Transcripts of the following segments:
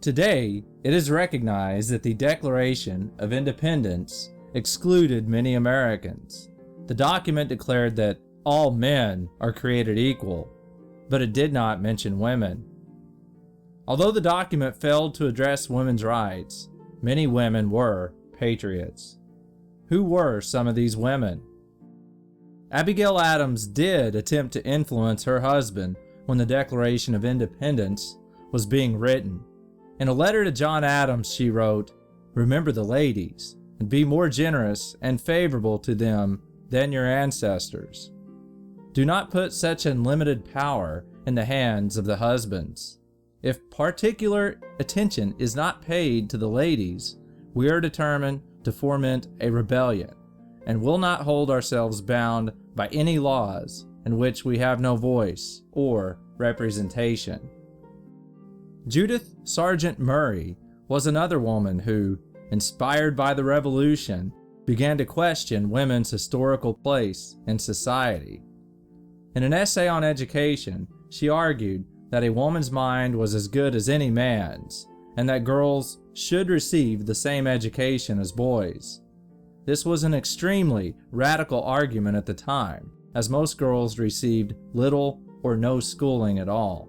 Today, it is recognized that the Declaration of Independence excluded many Americans. The document declared that all men are created equal, but it did not mention women. Although the document failed to address women's rights, many women were patriots. Who were some of these women? Abigail Adams did attempt to influence her husband when the Declaration of Independence was being written. In a letter to John Adams, she wrote, "Remember the ladies, and be more generous and favorable to them than your ancestors. Do not put such unlimited power in the hands of the husbands. If particular attention is not paid to the ladies, we are determined to foment a rebellion, and will not hold ourselves bound by any laws in which we have no voice or representation." Judith Sargent Murray was another woman who, inspired by the Revolution, began to question women's historical place in society. In an essay on education, she argued that a woman's mind was as good as any man's, and that girls should receive the same education as boys. This was an extremely radical argument at the time, as most girls received little or no schooling at all.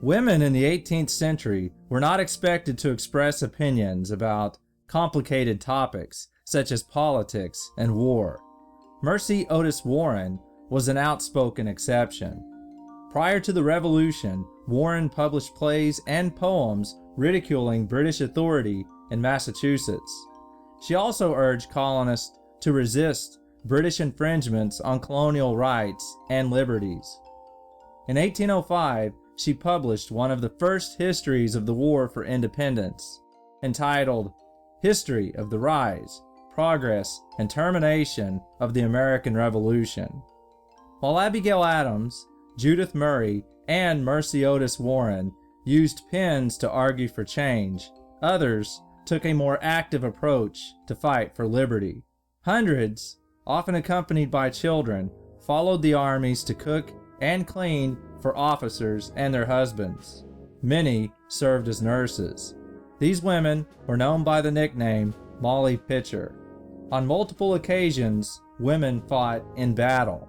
Women in the 18th century were not expected to express opinions about complicated topics such as politics and war. Mercy Otis Warren was an outspoken exception. Prior to the Revolution, Warren published plays and poems ridiculing British authority in Massachusetts. She also urged colonists to resist British infringements on colonial rights and liberties. In 1805, she published one of the first histories of the War for Independence, entitled History of the Rise, Progress, and Termination of the American Revolution. While Abigail Adams, Judith Murray, and Mercy Otis Warren used pens to argue for change, others took a more active approach to fight for liberty. Hundreds, often accompanied by children, followed the armies to cook and clean for officers and their husbands. Many served as nurses. These women were known by the nickname Molly Pitcher. On multiple occasions, women fought in battle.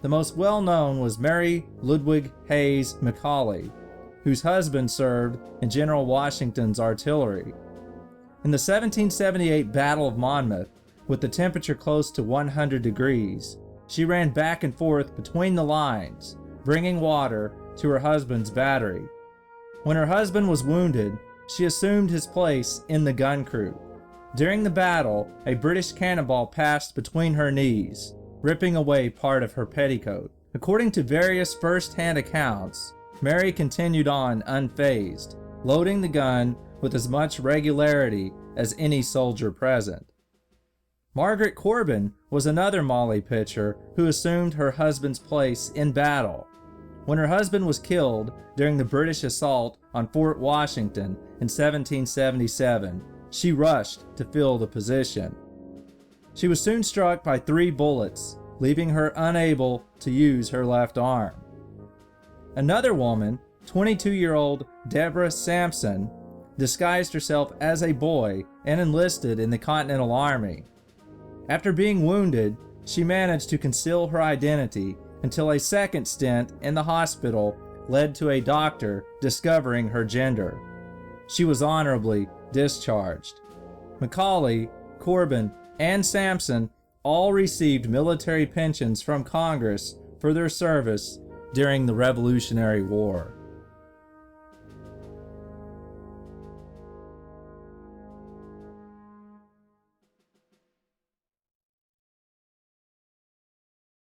The most well-known was Mary Ludwig Hayes Macaulay, whose husband served in General Washington's artillery. In the 1778 Battle of Monmouth, with the temperature close to 100 degrees, she ran back and forth between the lines, bringing water to her husband's battery. When her husband was wounded, she assumed his place in the gun crew. During the battle, a British cannonball passed between her knees, ripping away part of her petticoat. According to various first-hand accounts, Mary continued on unfazed, loading the gun with as much regularity as any soldier present. Margaret Corbin was another Molly Pitcher who assumed her husband's place in battle. When her husband was killed during the British assault on Fort Washington in 1777, she rushed to fill the position. She was soon struck by 3 bullets, leaving her unable to use her left arm. Another woman, 22-year-old Deborah Sampson, disguised herself as a boy and enlisted in the Continental Army. After being wounded, she managed to conceal her identity until a second stint in the hospital led to a doctor discovering her gender. She was honorably discharged. Macaulay, Corbin, and Sampson all received military pensions from Congress for their service during the Revolutionary War.